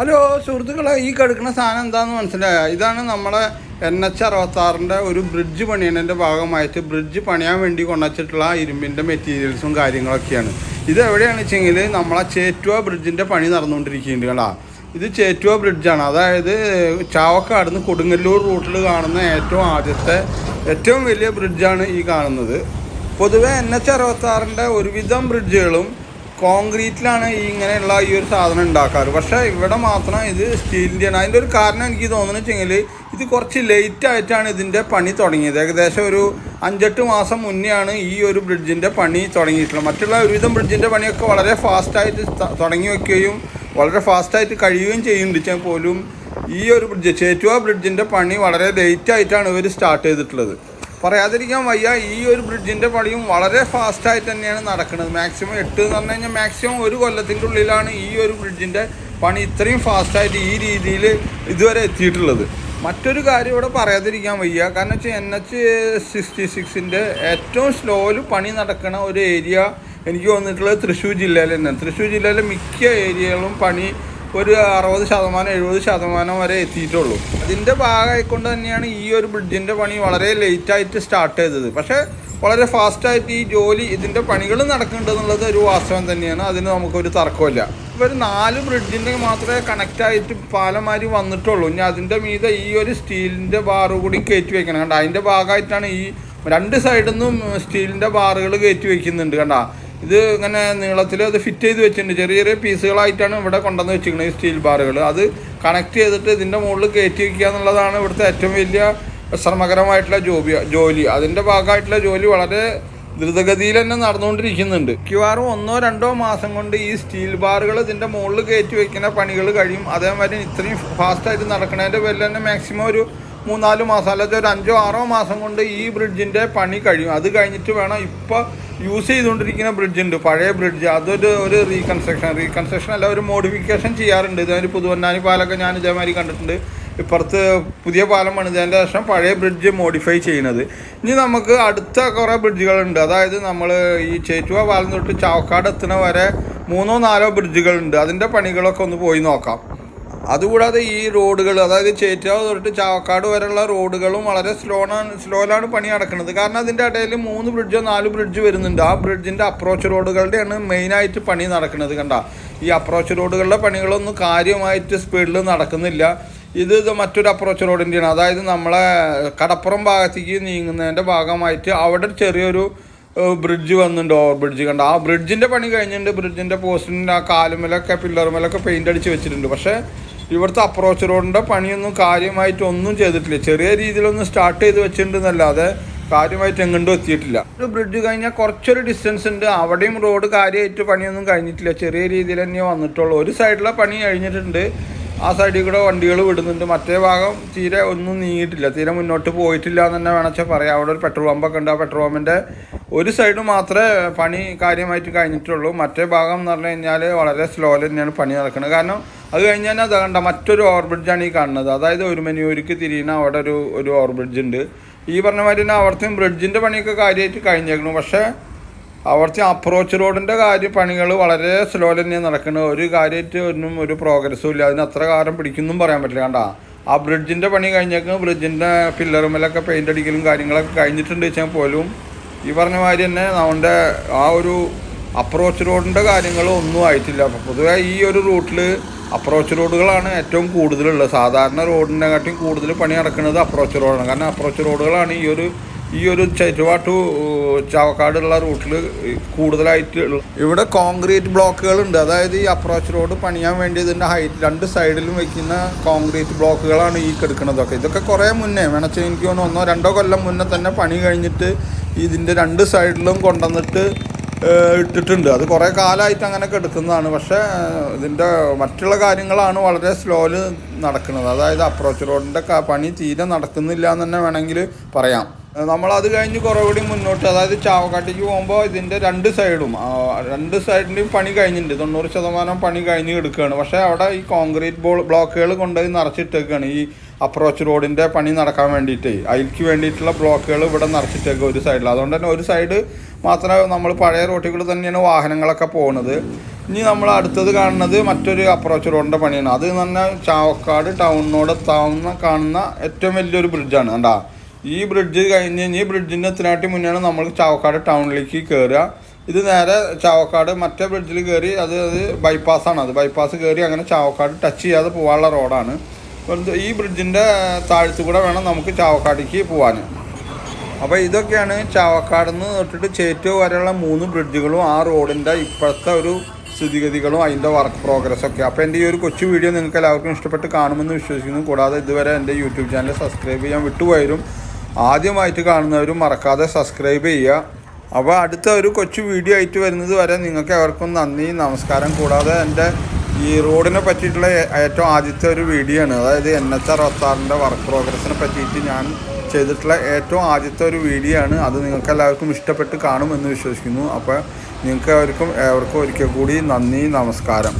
Hello സുഹൃത്തുക്കളെ, ഈ കിടക്കുന്ന സാധനം എന്താണെന്ന് മനസ്സിലായ? ഇതാണ് നമ്മളെ NH-66 ഒരു ബ്രിഡ്ജ് പണിയതിൻ്റെ ഭാഗമായിട്ട് ബ്രിഡ്ജ് പണിയാൻ വേണ്ടി കൊണ്ടുവച്ചിട്ടുള്ള ഇരുമ്പിൻ്റെ മെറ്റീരിയൽസും കാര്യങ്ങളൊക്കെയാണ്. ഇത് എവിടെയാണെന്ന് വെച്ചെങ്കിൽ നമ്മളെ ചേറ്റുവ ബ്രിഡ്ജിൻ്റെ പണി നടന്നുകൊണ്ടിരിക്കുന്നുണ്ട് കേട്ടോ. ഇത് ചേറ്റുവ ബ്രിഡ്ജാണ്. അതായത് ചാവക്കാട് നിന്ന് കൊടുങ്ങല്ലൂർ റൂട്ടിൽ കാണുന്ന ഏറ്റവും വലിയ ബ്രിഡ്ജാണ് ഈ കാണുന്നത്. പൊതുവെ NH-66 ഒരുവിധം ബ്രിഡ്ജുകളും കോൺക്രീറ്റിലാണ് ഇങ്ങനെയുള്ള ഈ ഒരു സാധനം ഉണ്ടാക്കാറ്. പക്ഷേ ഇവിടെ മാത്രം ഇത് സ്റ്റീലിൻ്റെയാണ്. അതിൻ്റെ ഒരു കാരണം എനിക്ക് തോന്നുന്നു വെച്ചെങ്കിൽ ഇത് കുറച്ച് ലേറ്റായിട്ടാണ് ഇതിൻ്റെ പണി തുടങ്ങിയത്. ഏകദേശം ഒരു 5-8 മാസം മുന്നെയാണ് ഈ ഒരു ബ്രിഡ്ജിൻ്റെ പണി തുടങ്ങിയിട്ടുള്ളത്. മറ്റുള്ള ഒരുവിധം ബ്രിഡ്ജിൻ്റെ പണിയൊക്കെ വളരെ ഫാസ്റ്റായിട്ട് തുടങ്ങി വയ്ക്കുകയും വളരെ ഫാസ്റ്റായിട്ട് കഴിയുകയും ചെയ്യുന്നുണ്ട് പോലും ഈ ഒരു ബ്രിഡ്ജ് ചേറ്റുവ ബ്രിഡ്ജിൻ്റെ പണി വളരെ ലേറ്റായിട്ടാണ് ഇവർ സ്റ്റാർട്ട് ചെയ്തിട്ടുള്ളത്. പറയാതിരിക്കാൻ വയ്യ, ഈ ഒരു ബ്രിഡ്ജിൻ്റെ പണിയും വളരെ ഫാസ്റ്റായിട്ട് തന്നെയാണ് നടക്കുന്നത്. മാക്സിമം 8 എന്ന് പറഞ്ഞു കഴിഞ്ഞാൽ മാക്സിമം ഒരു കൊല്ലത്തിൻ്റെ ഉള്ളിലാണ് ഈ ഒരു ബ്രിഡ്ജിൻ്റെ പണി ഇത്രയും ഫാസ്റ്റായിട്ട് ഈ രീതിയിൽ ഇതുവരെ എത്തിയിട്ടുള്ളത്. മറ്റൊരു കാര്യം ഇവിടെ പറയാതിരിക്കാൻ വയ്യ, കാരണം വെച്ചാൽ NH-66 ഏറ്റവും സ്ലോയിൽ പണി നടക്കുന്ന ഒരു ഏരിയ എനിക്ക് തോന്നിയിട്ടുള്ളത് തൃശ്ശൂർ ജില്ലയിൽ തന്നെയാണ്. തൃശ്ശൂർ ജില്ലയിലെ മിക്ക ഏരിയകളും പണി ഒരു 60-70% വരെ എത്തിയിട്ടുള്ളൂ. അതിൻ്റെ ഭാഗമായിക്കൊണ്ട് തന്നെയാണ് ഈ ഒരു ബ്രിഡ്ജിൻ്റെ പണി വളരെ ലേറ്റായിട്ട് സ്റ്റാർട്ട് ചെയ്തത്. പക്ഷേ വളരെ ഫാസ്റ്റായിട്ട് ഈ ജോലി ഇതിൻ്റെ പണികൾ നടക്കുന്നുണ്ടെന്നുള്ളത് ഒരു വാസ്തവം തന്നെയാണ്. അതിന് നമുക്കൊരു തർക്കമില്ല. ഇവർ 4 ബ്രിഡ്ജിൻ്റെ മാത്രമേ കണക്റ്റായിട്ട് പാലമാരി വന്നിട്ടുള്ളൂ. ഇനി അതിൻ്റെ മീതെ ഈ ഒരു സ്റ്റീലിൻ്റെ ബാറ് കൂടി കയറ്റി വയ്ക്കണം. കണ്ട, അതിൻ്റെ ഭാഗമായിട്ടാണ് ഈ 2 സൈഡിൽ നിന്നും സ്റ്റീലിൻ്റെ ബാറുകൾ കയറ്റി വയ്ക്കുന്നുണ്ട്. കണ്ട, ഇത് ഇങ്ങനെ നീളത്തിൽ അത് ഫിറ്റ് ചെയ്ത് വെച്ചിട്ടുണ്ട്. ചെറിയ ചെറിയ പീസുകളായിട്ടാണ് ഇവിടെ കൊണ്ടുവന്ന് വെച്ചിരിക്കുന്നത് ഈ സ്റ്റീൽ ബാറുകൾ. അത് കണക്ട് ചെയ്തിട്ട് ഇതിൻ്റെ മുകളിൽ കയറ്റി വയ്ക്കുക എന്നുള്ളതാണ് ഇവിടുത്തെ ഏറ്റവും വലിയ ശ്രമകരമായിട്ടുള്ള ജോലി. അതിൻ്റെ ഭാഗമായിട്ടുള്ള ജോലി വളരെ ദ്രുതഗതിയിൽ തന്നെ നടന്നുകൊണ്ടിരിക്കുന്നുണ്ട്. മിക്കവാറും 1-2 മാസം കൊണ്ട് ഈ സ്റ്റീൽ ബാറുകൾ ഇതിൻ്റെ മുകളിൽ കയറ്റി വയ്ക്കുന്ന പണികൾ കഴിയും. അതേമാതിരി ഇത്രയും ഫാസ്റ്റായിട്ട് നടക്കുന്നതിൻ്റെ പേരിൽ തന്നെ മാക്സിമം ഒരു 3-4 മാസം അല്ലെങ്കിൽ ഒരു 5-6 മാസം കൊണ്ട് ഈ ബ്രിഡ്ജിൻ്റെ പണി കഴിയും. അത് കഴിഞ്ഞിട്ട് വേണം ഇപ്പോൾ യൂസ് ചെയ്തുകൊണ്ടിരിക്കുന്ന ബ്രിഡ്ജുണ്ട്, പഴയ ബ്രിഡ്ജ്. അതൊരു റീകൺസ്ട്രക്ഷൻ അല്ല, ഒരു മോഡിഫിക്കേഷൻ ചെയ്യാറുണ്ട്. ഇതൊരു പുതുവന്നാനി പാലൊക്കെ ഞാൻ ഇതേമാതിരി കണ്ടിട്ടുണ്ട്. ഇപ്പുറത്ത് പുതിയ പാലം പണിതതിൻ്റെ ശേഷം പഴയ ബ്രിഡ്ജ് മോഡിഫൈ ചെയ്യുന്നത്. ഇനി നമുക്ക് അടുത്ത കുറേ ബ്രിഡ്ജുകളുണ്ട്. അതായത് നമ്മൾ ഈ ചേറ്റുവ പാലം തൊട്ട് ചാവക്കാട് എത്തുന്ന വരെ 3-4 ബ്രിഡ്ജുകളുണ്ട്. അതിൻ്റെ പണികളൊക്കെ ഒന്ന് പോയി നോക്കാം. അതുകൂടാതെ ഈ റോഡുകൾ, അതായത് ചേറ്റുവ തൊട്ട് ചാവക്കാട് വരെയുള്ള റോഡുകളും വളരെ സ്ലോയിലാണ് പണി നടക്കുന്നത്. കാരണം അതിൻ്റെ ഇടയിൽ 3 ബ്രിഡ്ജോ 4 ബ്രിഡ്ജ് വരുന്നുണ്ട്. ആ ബ്രിഡ്ജിൻ്റെ അപ്രോച്ച് റോഡുകളുടെയാണ് മെയിനായിട്ട് പണി നടക്കുന്നത്. കണ്ട, ഈ അപ്രോച്ച് റോഡുകളുടെ പണികളൊന്നും കാര്യമായിട്ട് സ്പീഡിൽ നടക്കുന്നില്ല. ഇത് മറ്റൊരു അപ്രോച്ച് റോഡിൻ്റെയാണ്. അതായത് നമ്മളെ കടപ്പുറം ഭാഗത്തേക്ക് നീങ്ങുന്നതിൻ്റെ ഭാഗമായിട്ട് അവിടെ ചെറിയൊരു ബ്രിഡ്ജ് വന്നിട്ടുണ്ട്, ഓവർ ബ്രിഡ്ജ്. കണ്ട, ആ ബ്രിഡ്ജിൻ്റെ പണി കഴിഞ്ഞിട്ടുണ്ട്. ബ്രിഡ്ജിൻ്റെ പോസ്റ്റിൻ്റെ ആ കാലുമേലൊക്കെ പില്ലറുമേലൊക്കെ പെയിൻ്റ് അടിച്ച് വെച്ചിട്ടുണ്ട്. പക്ഷേ ഇവിടുത്തെ അപ്രോച്ച് റോഡിൻ്റെ പണിയൊന്നും കാര്യമായിട്ടൊന്നും ചെയ്തിട്ടില്ല. ചെറിയ രീതിയിലൊന്നും സ്റ്റാർട്ട് ചെയ്ത് വെച്ചിട്ടുണ്ടെന്നല്ലാതെ കാര്യമായിട്ട് എങ്ങോട്ടും എത്തിയിട്ടില്ല. ഒരു ബ്രിഡ്ജ് കഴിഞ്ഞാൽ കുറച്ചൊരു ഡിസ്റ്റൻസ് ഉണ്ട്, അവിടെയും റോഡ് കാര്യമായിട്ട് പണിയൊന്നും കഴിഞ്ഞിട്ടില്ല. ചെറിയ രീതിയിൽ തന്നെ വന്നിട്ടുള്ളൂ. ഒരു സൈഡിലെ പണി കഴിഞ്ഞിട്ടുണ്ട്, ആ സൈഡിൽ കൂടെ വണ്ടികൾ വിടുന്നുണ്ട്. മറ്റേ ഭാഗം തീരെ ഒന്നും നീങ്ങിയിട്ടില്ല, തീരെ മുന്നോട്ട് പോയിട്ടില്ല എന്ന് തന്നെ വേണമെച്ചാൽ പറയാം. അവിടെ ഒരു പെട്രോൾ പമ്പൊക്കെ ഉണ്ട്. ആ പെട്രോൾ പമ്പിൻ്റെ ഒരു സൈഡ് മാത്രമേ പണി കാര്യമായിട്ട് കഴിഞ്ഞിട്ടുള്ളൂ. മറ്റേ ഭാഗം എന്ന് പറഞ്ഞു കഴിഞ്ഞാൽ വളരെ സ്ലോയിൽ തന്നെയാണ് പണി നടക്കുന്നത്. കാരണം അത് കഴിഞ്ഞാൽ അത് കണ്ട മറ്റൊരു ഓവർ ബ്രിഡ്ജാണ് ഈ കാണുന്നത്. അതായത് ഒരുമനിയൂർക്ക് തിരിയുന്ന അവിടെ ഒരു ഓവർ ബ്രിഡ്ജ് ഉണ്ട്. ഈ പറഞ്ഞ മാതിരി തന്നെ അവിടുത്തെ ബ്രിഡ്ജിൻ്റെ പണിയൊക്കെ കാര്യമായിട്ട് കഴിഞ്ഞേക്കുന്നു. പക്ഷേ അവിടുത്തെ അപ്രോച്ച് റോഡിൻ്റെ പണികൾ വളരെ സ്ലോയിൽ തന്നെയാണ് നടക്കുന്നത്. ഒരു കാര്യമായിട്ട് ഒരു പ്രോഗ്രസ്സും ഇല്ല. അതിന് അത്ര കാലം പിടിക്കുന്നും പറയാൻ പറ്റില്ല. കണ്ട, ആ ബ്രിഡ്ജിൻ്റെ പണി കഴിഞ്ഞേക്കും. ബ്രിഡ്ജിൻ്റെ പില്ലറുമേലൊക്കെ പെയിൻ്റ് അടിക്കലും കാര്യങ്ങളൊക്കെ കഴിഞ്ഞിട്ടുണ്ട് വെച്ചാൽ പോലും ഈ പറഞ്ഞ മാതിരി തന്നെ നമ്മുടെ ആ ഒരു അപ്രോച്ച് റോഡിൻ്റെ കാര്യങ്ങളും ഒന്നും ആയിട്ടില്ല. പൊതുവേ ഈ ഒരു റൂട്ടിൽ അപ്രോച്ച് റോഡുകളാണ് ഏറ്റവും കൂടുതലുള്ളത്. സാധാരണ റോഡിനെക്കാട്ടിയും കൂടുതൽ പണി നടക്കുന്നത് അപ്രോച്ച് റോഡാണ്. കാരണം അപ്രോച്ച് റോഡുകളാണ് ഈ ഒരു ചേറ്റുവ ടു ചാവക്കാടുള്ള റൂട്ടിൽ കൂടുതലായിട്ട് ഉള്ളത്. ഇവിടെ കോൺക്രീറ്റ് ബ്ലോക്കുകളുണ്ട്. അതായത് ഈ അപ്രോച്ച് റോഡ് പണിയാൻ വേണ്ടി ഇതിൻ്റെ ഹൈറ്റ് 2 സൈഡിലും വയ്ക്കുന്ന കോൺക്രീറ്റ് ബ്ലോക്കുകളാണ് ഈ കിടക്കുന്നതൊക്കെ. ഇതൊക്കെ കുറേ മുന്നേ വേണമെച്ചാൽ എനിക്ക് തോന്നുന്നു 1-2 കൊല്ലം മുന്നേ തന്നെ പണി കഴിഞ്ഞിട്ട് ഇതിൻ്റെ 2 സൈഡിലും കൊണ്ടുവന്നിട്ട് ഇട്ടിട്ടുണ്ട്. അത് കുറേ കാലമായിട്ട് അങ്ങനെ കിടക്കുന്നതാണ്. പക്ഷേ ഇതിൻ്റെ മറ്റുള്ള കാര്യങ്ങളാണ് വളരെ സ്ലോയിൽ നടക്കുന്നത്. അതായത് അപ്രോച്ച് റോഡിൻ്റെ പണി തീരെ നടക്കുന്നില്ല എന്ന് തന്നെ വേണമെങ്കിൽ പറയാം. നമ്മളത് കഴിഞ്ഞ് കുറേ കൂടി മുന്നോട്ട്, അതായത് ചാവക്കാട്ടേക്ക് പോകുമ്പോൾ ഇതിൻ്റെ രണ്ട് സൈഡിൻ്റെയും പണി കഴിഞ്ഞിട്ടുണ്ട്. 90% പണി കഴിഞ്ഞ് എടുക്കുകയാണ്. പക്ഷേ അവിടെ ഈ കോൺക്രീറ്റ് ബ്ലോക്കുകൾ കൊണ്ടുപോയി നിറച്ചിട്ടേക്കാണ്. ഈ അപ്രോച്ച് റോഡിൻ്റെ പണി നടക്കാൻ വേണ്ടിയിട്ട് അതിലേക്ക് വേണ്ടിയിട്ടുള്ള ബ്ലോക്കുകൾ ഇവിടെ നിറച്ചിട്ടേക്കുക ഒരു സൈഡിൽ. അതുകൊണ്ട് തന്നെ ഒരു സൈഡ് മാത്രമേ നമ്മൾ പഴയ റോട്ടിൽ കൂടെ തന്നെയാണ് വാഹനങ്ങളൊക്കെ പോകുന്നത്. ഇനി നമ്മൾ അടുത്തത് കാണുന്നത് മറ്റൊരു അപ്രോച്ച് റോഡിൻ്റെ പണിയാണ്. അത് എന്ന് പറഞ്ഞാൽ ചാവക്കാട് ടൗണിനോട് കാണുന്ന ഏറ്റവും വലിയൊരു ബ്രിഡ്ജാണ്. കണ്ടാ, ഈ ബ്രിഡ്ജ് കഴിഞ്ഞ് ഈ ബ്രിഡ്ജിൻ്റെ എത്തിനാട്ടി മുന്നെയാണ് നമ്മൾ ചാവക്കാട് ടൗണിലേക്ക് കയറുക. ഇത് നേരെ ചാവക്കാട് മറ്റേ ബ്രിഡ്ജിൽ കയറി അത് ബൈപ്പാസാണ്. അത് ബൈപ്പാസ് കയറി അങ്ങനെ ചാവക്കാട് ടച്ച് ചെയ്യാതെ പോകാനുള്ള റോഡാണ്. ഈ ബ്രിഡ്ജിൻ്റെ താഴത്തു കൂടെ വേണം നമുക്ക് ചാവക്കാടേക്ക് പോകാൻ. അപ്പോൾ ഇതൊക്കെയാണ് ചാവക്കാട് നിന്ന് തൊട്ടിട്ട് ചേറ്റൂർ വരെയുള്ള 3 ബ്രിഡ്ജുകളും ആ റോഡിൻ്റെ ഇപ്പോഴത്തെ ഒരു സ്ഥിതിഗതികളും അതിൻ്റെ വർക്ക് പ്രോഗ്രസ്സൊക്കെ. അപ്പോൾ എൻ്റെ ഈ ഒരു കൊച്ചു വീഡിയോ നിങ്ങൾക്ക് എല്ലാവർക്കും ഇഷ്ടപ്പെട്ട് കാണുമെന്ന് വിശ്വസിക്കുന്നു. കൂടാതെ ഇതുവരെ എൻ്റെ യൂട്യൂബ് ചാനൽ സബ്സ്ക്രൈബ് ചെയ്യാൻ വിട്ടുപോയവരും ആദ്യമായിട്ട് കാണുന്നവരും മറക്കാതെ സബ്സ്ക്രൈബ് ചെയ്യുക. അപ്പോൾ അടുത്ത ഒരു കൊച്ചു വീഡിയോ ആയിട്ട് വരുന്നത് വരെ നിങ്ങൾക്ക് എവർക്കും നന്ദി, നമസ്കാരം. കൂടാതെ എൻ്റെ ഈ റോഡിനെ പറ്റിയിട്ടുള്ള ഏറ്റവും ആദ്യത്തെ ഒരു വീഡിയോ ആണ്. അതായത് NH 66 വർക്ക് പ്രോഗ്രസ്സിനെ പറ്റിയിട്ട് ഞാൻ ചെയ്തിട്ടുള്ള ഏറ്റവും ആദ്യത്തെ ഒരു വീഡിയോ ആണ്. അത് നിങ്ങൾക്ക് എല്ലാവർക്കും ഇഷ്ടപ്പെട്ട് കാണുമെന്ന് വിശ്വസിക്കുന്നു. അപ്പോൾ നിങ്ങൾക്ക് ഏവർക്കും ഒരിക്കൽ കൂടി നന്ദി, നമസ്കാരം.